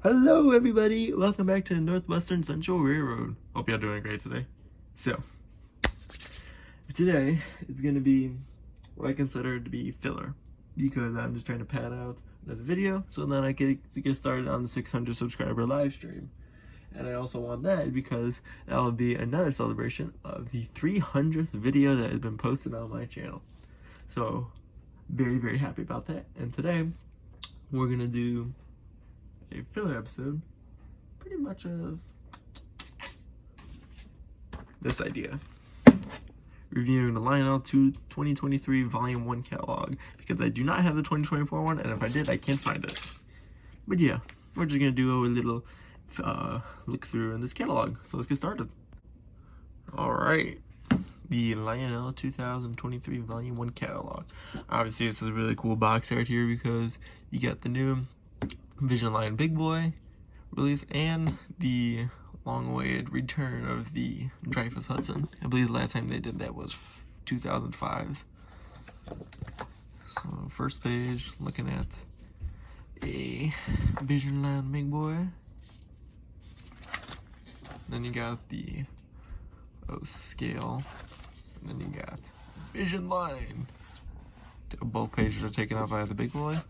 Hello everybody, welcome back to the Northwestern Central Railroad. Hope y'all doing great today. So, today is going to be what I consider to be filler, because I'm just trying to pad out another video so then I can get started on the 600 subscriber live stream. And I also want that because that will be another celebration of the 300th video that has been posted on my channel. So, very happy about that. And today, we're going to do a filler episode pretty much of this idea. Reviewing the Lionel 2023 Volume 1 catalog, because I do not have the 2024 one, and if I did, I can't find it. But yeah, we're just going to do a little look through in this catalog. So let's get started. Alright, the Lionel 2023 Volume 1 catalog. Obviously, this is a really cool box art here because you got the new Vision Line Big Boy release and the long-awaited return of the Dreyfuss Hudson. I believe the last time they did that was 2005. So first page, looking at a Vision Line Big Boy. Then you got the scale, and then you got Vision Line. Both pages are taken out by the Big Boy.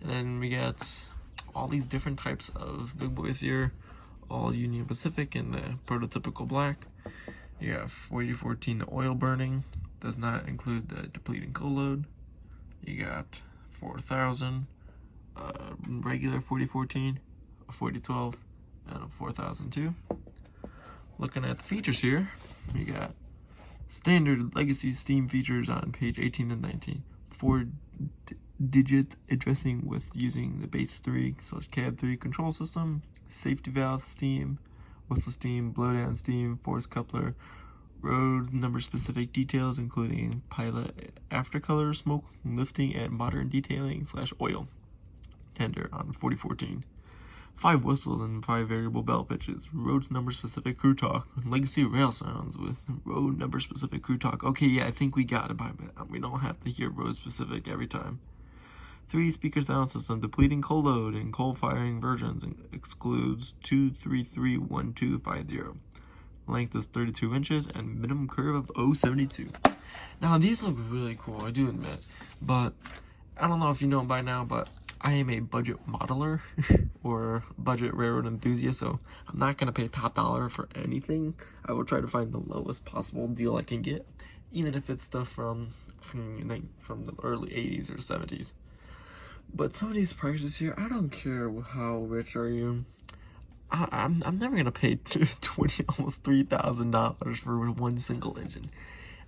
And then we got all these different types of Big Boys here, all Union Pacific in the prototypical black. You have 4014, the oil burning, does not include the depleting coal load. You got 4000, regular 4014, a 4012, and a 4002. Looking at the features here, you got standard legacy steam features on page 18 and 19. 4-digit addressing with using the base 3 / cab 3 control system, safety valve steam, whistle steam, blowdown steam, force coupler, road number specific details including pilot aftercolor, smoke lifting, and modern detailing / oil tender on 4014. 5 whistles and 5 variable bell pitches. Road number specific crew talk. Legacy rail sounds with road number specific crew talk. Okay, yeah, I think we got it by that. We don't have to hear road specific every time. 3 speaker sound system. Depleting coal load and coal firing versions excludes 2331250. Length of 32 inches and minimum curve of 072. Now these look really cool, I do admit, but I don't know if you know by now, but I am a budget modeler or budget railroad enthusiast, so I'm not going to pay top dollar for anything. I will try to find the lowest possible deal I can get, even if it's stuff from the early 80s or 70s. But some of these prices here, I don't care how rich are you. I'm never going to pay almost $3,000 for one single engine.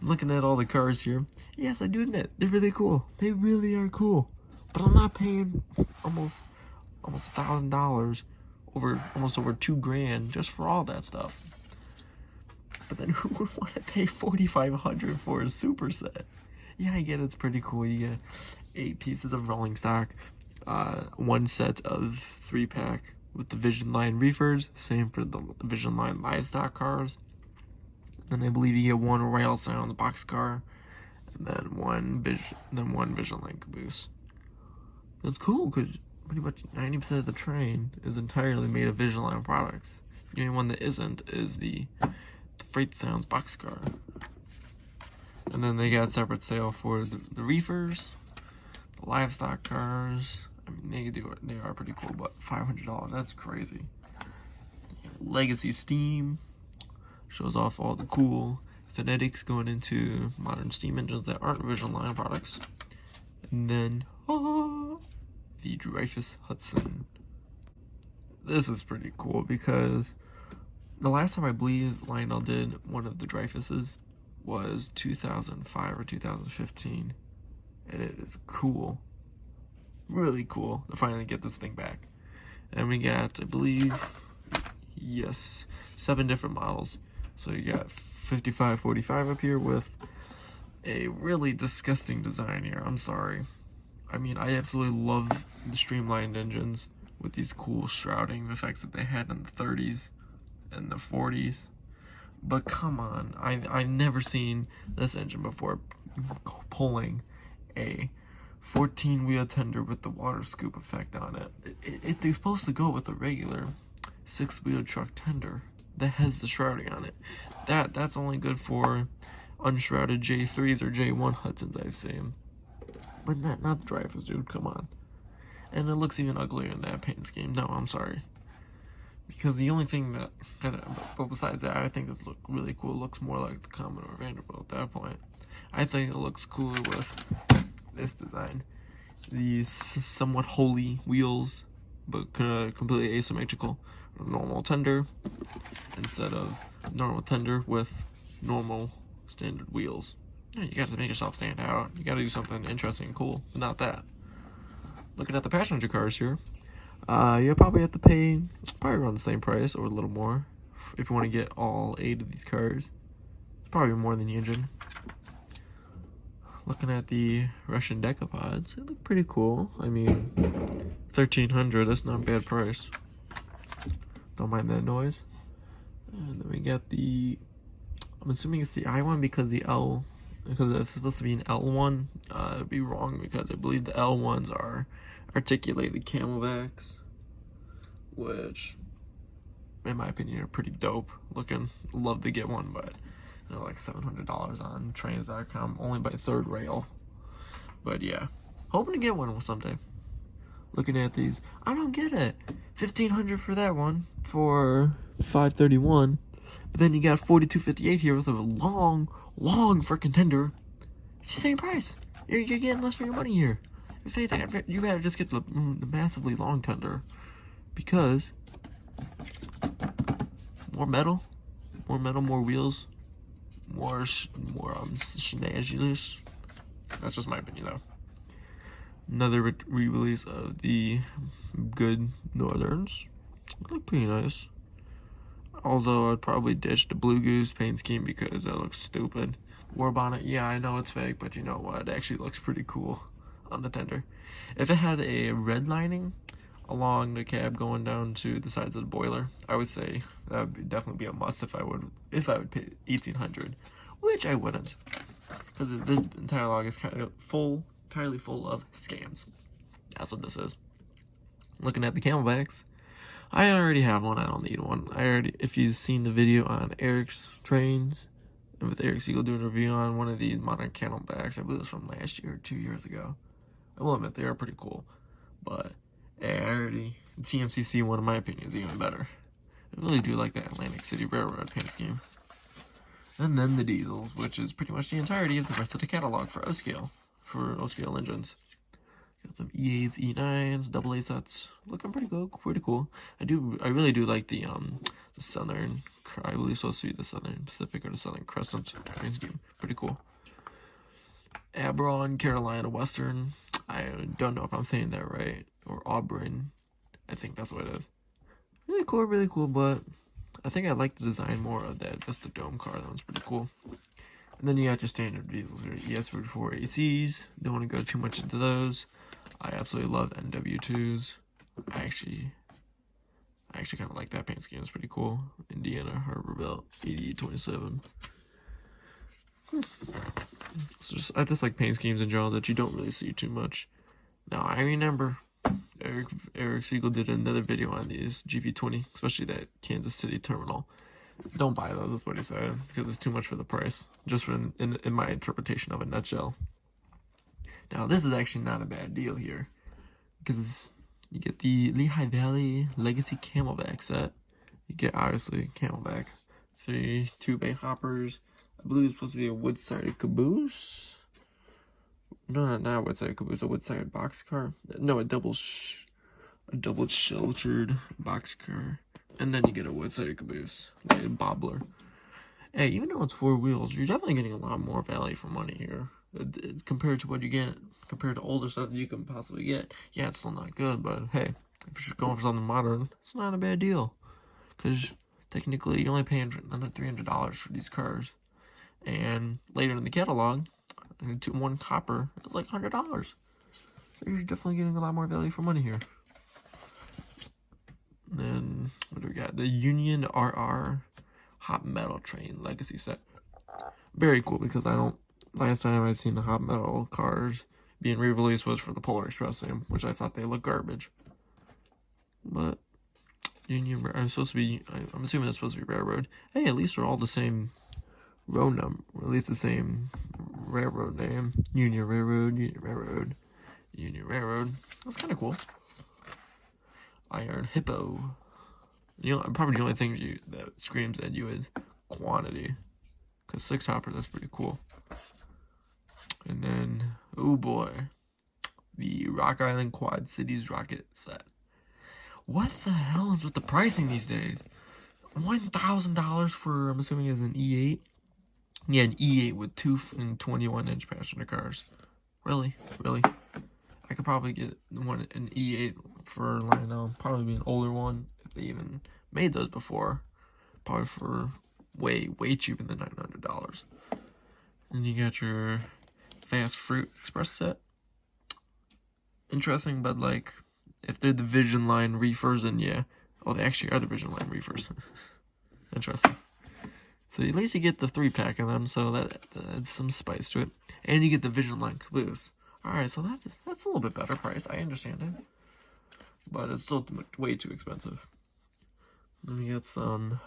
I'm looking at all the cars here. Yes, I do admit, they're really cool. They really are cool. But I'm not paying almost $1,000 almost over $2,000 just for all that stuff. But then who would want to pay $4,500 for a superset? Yeah, I get it's pretty cool. You get 8 pieces of rolling stock, 1 set of 3-pack with the Vision Line reefers. Same for the Vision Line livestock cars. Then I believe you get 1 rail sounds boxcar, and then one Vision Line caboose. That's cool because pretty much 90% of the train is entirely made of Vision Line products. The only one that isn't is the Freight Sounds boxcar. And then they got separate sale for the reefers, the livestock cars. I mean, they are pretty cool, but $500, that's crazy. Legacy Steam shows off all the cool phonetics going into modern steam engines that aren't Vision Line products. And then, the Dreyfuss Hudson. This is pretty cool because the last time I believe Lionel did one of the Dreyfusses was 2005 or 2015. And it is cool. Really cool to finally get this thing back. And we got, I believe, yes, 7 different models. So you got 5545 up here with a really disgusting design here. I'm sorry. I mean, I absolutely love the streamlined engines with these cool shrouding effects that they had in the 30s and the 40s. But come on, I've never seen this engine before pulling a 14 wheel tender with the water scoop effect on it. It's supposed to go with a regular 6-wheel truck tender that has the shrouding on it. That's only good for unshrouded J3s or J1 Hudsons I've seen. But not the drivers, dude, come on. And it looks even uglier in that paint scheme. No, I'm sorry. Because the only thing but besides that, I think this look really cool. It looks more like the Commodore Vanderbilt at that point. I think it looks cooler with this design. These somewhat holy wheels, but completely asymmetrical. Normal tender instead of normal tender with normal standard wheels. Yeah, you gotta make yourself stand out. You gotta do something interesting and cool, but not that. Looking at the passenger cars here, you'll probably have to pay probably around the same price or a little more if you want to get all 8 of these cars. It's probably more than the engine. Looking at the Russian decapods, they look pretty cool. I mean, $1,300, that's not a bad price. Don't mind that noise. And then we got the, I'm assuming it's the I one because it's supposed to be an L1. It'd be wrong because I believe the L1s are articulated camelbacks, which, in my opinion, are pretty dope looking. Love to get one, but they're like $700 on trains.com, only by third rail. But yeah, hoping to get one someday. Looking at these, I don't get it. $1,500 for that one for $531, but then you got $4,258 here with a long freaking tender. It's the same price. You're getting less for your money here. If anything, you better just get the massively long tender, because more metal, more wheels, more shenanigans. That's just my opinion, though. Another re-release of the Good Northerns. Look pretty nice. Although I'd probably ditch the Blue Goose paint scheme because that looks stupid. War bonnet, yeah, I know it's fake, but you know what? It actually looks pretty cool on the tender. If it had a red lining along the cab going down to the sides of the boiler, I would say that would definitely be a must if I would pay $1,800, which I wouldn't, because this entire log is kind of entirely full of scams. That's what this is. Looking at the camelbacks, I already have one. I don't need one. If you've seen the video on Eric's trains, and with Eric Siegel doing a review on one of these modern camelbacks, I believe it was from last year or 2 years ago. I will admit they are pretty cool, but the TMCC one, in my opinion, is even better. I really do like that Atlantic City Railroad paint scheme. And then the diesels, which is pretty much the entirety of the rest of the catalog for O-scale engines. Got some EAs, E9s, AA sets, looking pretty cool. I really do like the Southern, I believe it's supposed to be the Southern Pacific or the Southern Crescent paint scheme. Pretty cool. Abron, Carolina Western. I don't know if I'm saying that right. Or Auburn. I think that's what it is. Really cool, but I think I like the design more of that Vista Dome car. That one's pretty cool. And then you got your standard diesels here. ES44 ACs. Don't want to go too much into those. I absolutely love NW2s. I actually kind of like that paint scheme. It's pretty cool. Indiana Harbor Belt 8827. So I just like paint schemes in general that you don't really see too much. Now I remember Eric Siegel did another video on these GP20, especially that Kansas City terminal. Don't buy those, is what he said, because it's too much for the price. Just in my interpretation of a nutshell. Now this is actually not a bad deal here, because you get the Lehigh Valley Legacy Camelback set. You get obviously Camelback, 2 bay hoppers. I believe it's supposed to be a wood-sided caboose. No, not a wood-sided caboose, a wood-sided boxcar. No, a double sheltered boxcar. And then you get a wood-sided caboose, like a bobbler. Hey, even though it's 4 wheels, you're definitely getting a lot more value for money here. Compared to what you get, compared to older stuff you can possibly get. Yeah, it's still not good, but hey, if you're going for something modern, it's not a bad deal. Because technically, you're only paying under $300 for these cars. And later in the catalog, one copper is like $100. So you're definitely getting a lot more value for money here. Then, what do we got? The Union RR Hot Metal Train Legacy set. Very cool, because last time I'd seen the Hot Metal cars being re-released was for the Polar Express theme, which I thought they looked garbage. But Union, I'm assuming it's supposed to be railroad. Hey, at least they're all the same road number, or at least the same railroad name. Union Railroad, Union Railroad, Union Railroad. That's kind of cool. Iron Hippo. You know, probably the only thing that screams at you is quantity. Because 6 hoppers, that's pretty cool. And then, oh boy, the Rock Island Quad Cities rocket set. What the hell is with the pricing these days? $1,000 for, I'm assuming it's an E8? Yeah, an E8 with 2 and 21-inch passenger cars. Really? Really? I could probably get an E8 for, like, probably be an older one, if they even made those before. Probably for way cheaper than $900. And you got your Fast Fruit Express set. Interesting, but like, if they're the Vision Line reefers, then yeah. Oh, they actually are the Vision Line reefers. Interesting. So at least you get the 3-pack of them, so that adds some spice to it. And you get the Vision Line caboose. Alright, so that's a little bit better price. I understand it. But it's still way too expensive. Then we get some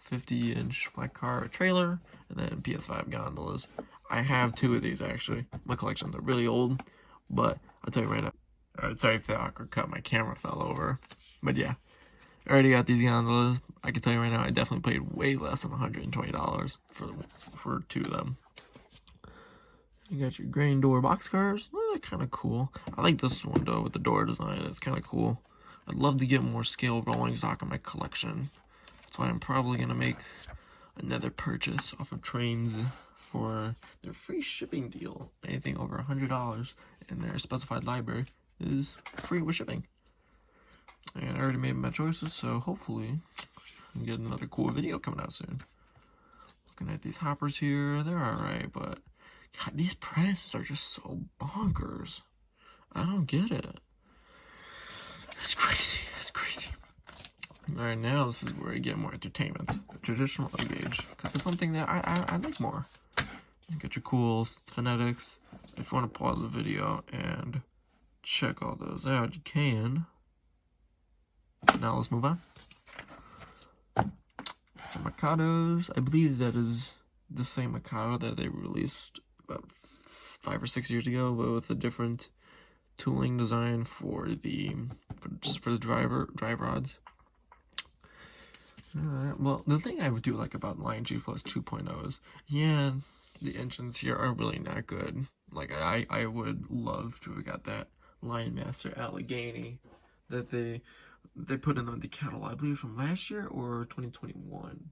50-inch flat car trailer, and then PS5 gondolas. I have 2 of these, actually. My collections are really old, but I'll tell you right now. Sorry if the awkward cut, my camera fell over. But yeah, I already got these gondolas. I can tell you right now, I definitely paid way less than $120 for 2 of them. You got your grain door boxcars. They're kind of cool. I like this one, though, with the door design. It's kind of cool. I'd love to get more scale rolling stock in my collection. That's why I'm probably going to make another purchase off of Trains for their free shipping deal. Anything over $100 in their specified library is free with shipping. And I already made my choices, so hopefully I can get another cool video coming out soon. Looking at these hoppers here, they're alright, but God, these prices are just so bonkers. I don't get it. It's crazy. It's crazy. Alright, now this is where I get more entertainment. The traditional gauge, because it's something that I like more. You get your cool phonetics. If you want to pause the video and check all those out, you can. Now let's move on. Some Mikados. I believe that is the same Mikado that they released about 5 or 6 years ago, but with a different tooling design for the drive rods. Alright, well, the thing I would do like about Lion Chief Plus 2.0 is, yeah, the engines here are really not good. Like, I would love to have got that Lion Master Allegheny that they put in the catalog, I believe from last year or 2021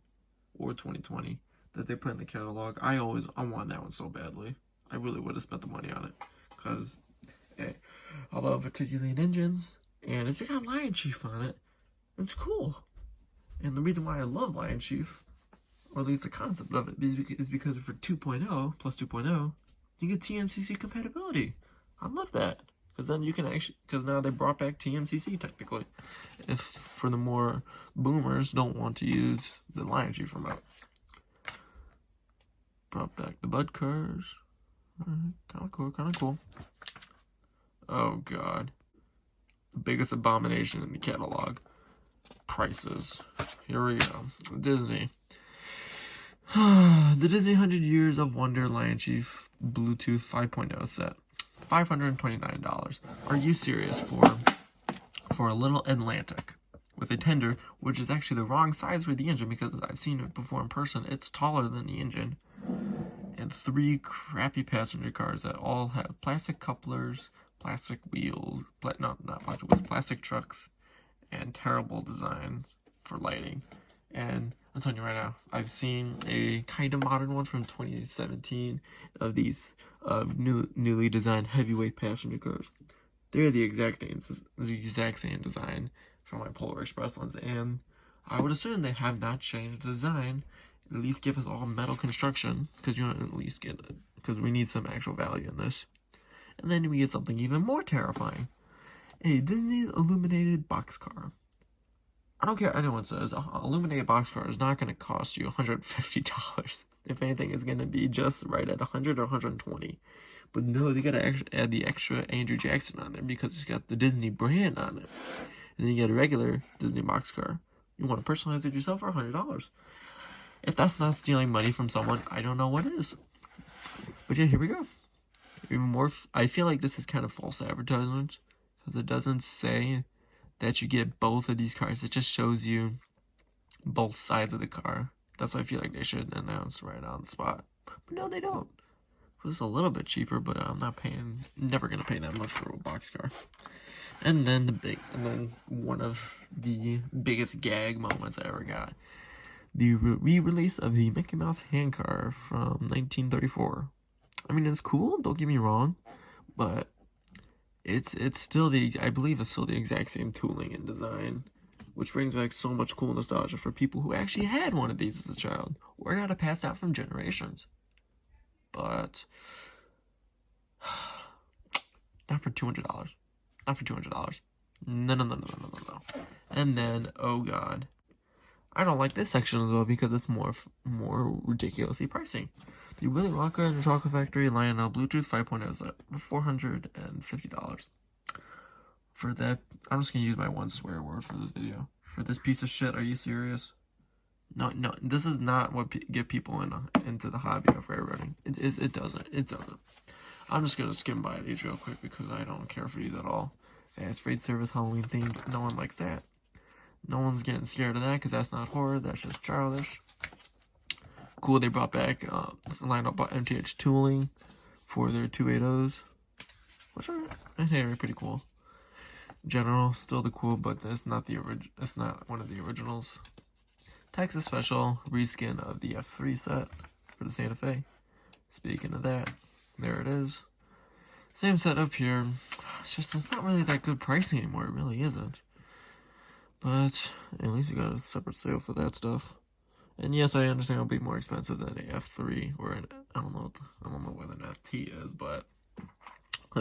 or 2020 that they put in the catalog. I want that one so badly. I really would have spent the money on it because, hey, I love articulating engines, and if you got Lion Chief on it, it's cool. And the reason why I love Lion Chief, or at least the concept of it, is because for 2.0 plus 2.0, you get TMCC compatibility. I love that. Because then you can because now they brought back TMCC technically. If for the more boomers don't want to use the Lion Chief remote. Brought back the Bud cars. Kind of cool. Oh god. The biggest abomination in the catalog. Prices. Here we go. Disney. The Disney 100 Years of Wonder Lion Chief Bluetooth 5.0 set. $529. Are you serious for a little Atlantic with a tender, which is actually the wrong size for the engine because I've seen it before in person. It's taller than the engine. And 3 crappy passenger cars that all have plastic couplers, plastic wheels, not plastic wheels, plastic trucks, and terrible designs for lighting. And I'm telling you right now, I've seen a kind of modern one from 2017 of these newly designed heavyweight passenger cars. They're the exact same design from my Polar Express ones, and I would assume they have not changed the design. At least give us all metal construction, because you want to at least get it, because we need some actual value in this. And then we get something even more terrifying: a Disney illuminated boxcar. don't care what anyone says, a illuminated boxcar is not going to cost you $150. If anything, it's going to be just right at 100 or 120. But no, they got to add the extra Andrew Jackson on there because it's got the Disney brand on it. And then you get a regular Disney boxcar. You want to personalize it yourself for $100. If that's not stealing money from someone, I don't know what is. But yeah, here we go. Even more, I feel like this is kind of false advertisement because it doesn't say that you get both of these cars. It just shows you both sides of the car. That's what I feel like they should announce right on the spot. But no, they don't. It was a little bit cheaper, but I'm never gonna pay that much for a boxcar. And then one of the biggest gag moments I ever got. The re-release of the Mickey Mouse handcar from 1934. I mean, it's cool, don't get me wrong, but it's still I believe it's still the exact same tooling and design, which brings back so much cool nostalgia for people who actually had one of these as a child, or got it passed out from generations. But not for $200. Not for $200. No. And then, oh god, I don't like this section as well because it's more ridiculously pricing. The Willy Wonka and the Chocolate Factory Lionel Bluetooth 5.0 set for $450. For that, I'm just gonna use my one swear word for this video. For this piece of shit, are you serious? No, this is not what get people into the hobby of railroading. It doesn't. I'm just gonna skim by these real quick because I don't care for these at all. Fast Freight Service Halloween themed. No one likes that. No one's getting scared of that because that's not horror. That's just childish. Cool, they brought back Lionel bought MTH tooling for their 280s, which are pretty cool. General, still the cool, but that's not the it's not one of the originals. Texas Special reskin of the F3 set for the Santa Fe. Speaking of that, there it is. Same set up here. It's not really that good pricing anymore. It really isn't. But at least you got a separate sale for that stuff. And yes, I understand it'll be more expensive than an F3 or I don't know what an FT is, but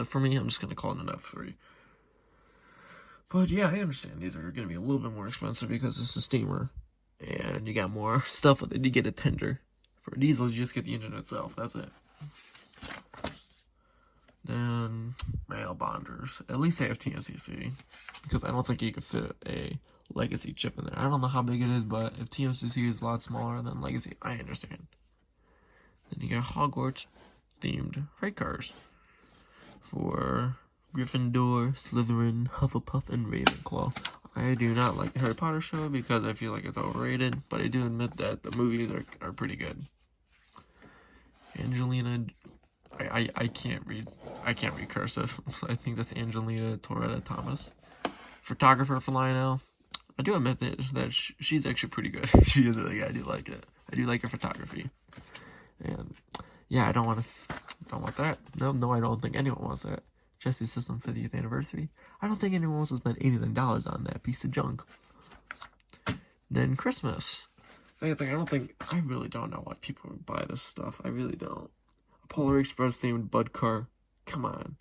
for me, I'm just gonna call it an F3. But yeah, I understand these are gonna be a little bit more expensive because it's a steamer, and you got more stuff with it. You get a tender. For diesels, you just get the engine itself. That's it. Then rail bonders. At least they have TMCC, because I don't think you could fit a Legacy chip in there. I don't know how big it is, but if TMCC is a lot smaller than Legacy, I understand. Then you got Hogwarts themed freight cars for Gryffindor, Slytherin, Hufflepuff, and Ravenclaw. I do not like the Harry Potter show because I feel like it's overrated, but I do admit that the movies are pretty good. Angelina, I can't read cursive. I think that's Angelina Toretta Thomas. Photographer for Lionel. I do admit that she's actually pretty good. She is really good. I do like it. I do like her photography. And yeah, I don't want that. No, I don't think anyone wants that. Jesse's System 50th anniversary. I don't think anyone wants to spend $89 on that piece of junk. Then Christmas. I really don't know why people would buy this stuff. I really don't. A Polar Express themed Bud car. Come on.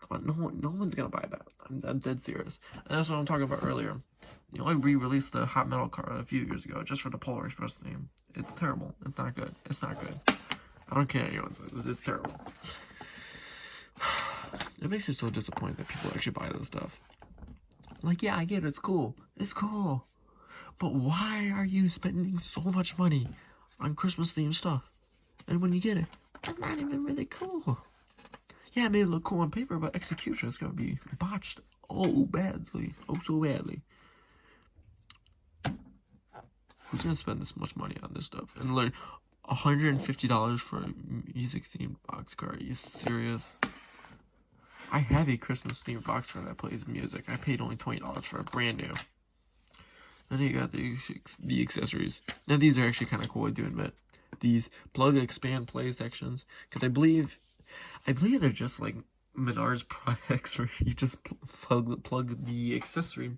No one's gonna buy that. I'm dead serious. And that's what I'm talking about earlier. You know, I re-released the Hot Metal car a few years ago just for the Polar Express theme. It's terrible. It's not good. I don't care what anyone says. It's terrible. It makes me so disappointed that people actually buy this stuff. Like, yeah, I get it. It's cool. But why are you spending so much money on Christmas themed stuff? And when you get it, it's not even really cool. Yeah, it may look cool on paper, but execution is going to be botched so badly. Who's going to spend this much money on this stuff? And like $150 for a music-themed boxcar? Are you serious? I have a Christmas-themed boxcar that plays music. I paid only $20 for it, brand new. Then you got the accessories. Now, these are actually kind of cool, I do admit. These plug, expand, play sections. Because I believe they're just like Menards products where you just plug the accessory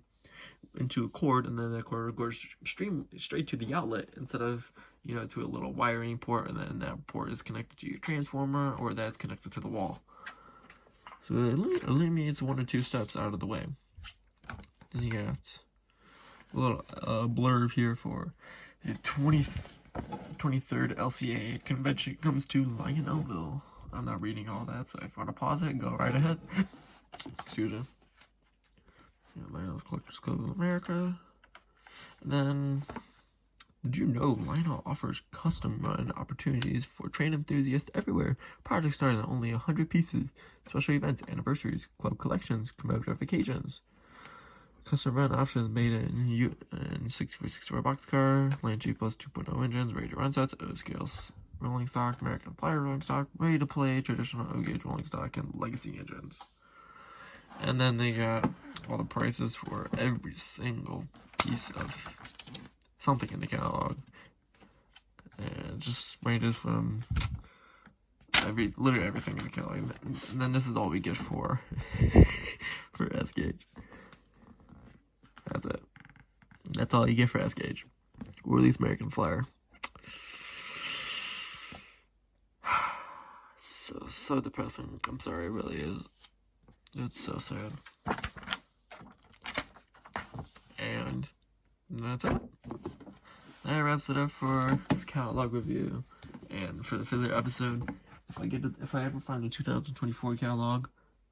into a cord, and then that cord goes straight to the outlet instead of, you know, to a little wiring port, and then that port is connected to your transformer, or that's connected to the wall. So it eliminates one or two steps out of the way. Then you got little blurb here for the 23rd LCA convention comes to Lionelville. I'm not reading all that, so if you want to pause it, go right ahead. Excuse me. Lionel's Collectors Club of America. And then, did you know Lionel offers custom run opportunities for train enthusiasts everywhere? Projects starting at only 100 pieces. Special events, anniversaries, club collections, commemorative occasions. Custom run options made in 64 boxcar, Land G plus 2.0 engines, ready to run sets, O scales, rolling stock, American Flyer rolling stock, ready to play, traditional O gauge rolling stock, and legacy engines. And then they got all the prices for every single piece of something in the catalog. And it just ranges from literally everything in the catalog. And then this is all we get for S gauge. That's it. That's all you get for S gauge, or at least American Flyer. So depressing. I'm sorry, it really is. It's so sad. And that's it. That wraps it up for this catalog review. And for the filler episode, if I ever find a 2024 catalog,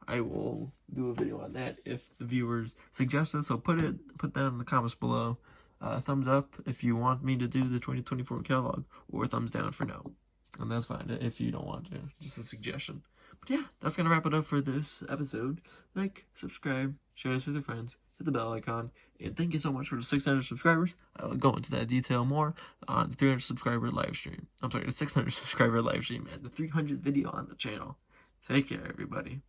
I will do a video on that if the viewers suggest it. So put that in the comments below. Thumbs up if you want me to do the 2024 catalog, or thumbs down for no. And that's fine if you don't want to. Just a suggestion. But yeah, that's going to wrap it up for this episode. Like, subscribe, share this with your friends, hit the bell icon, and thank you so much for the 600 subscribers. I will go into that detail more on the 300 subscriber live stream. I'm sorry, the 600 subscriber live stream and the 300th video on the channel. Take care, everybody.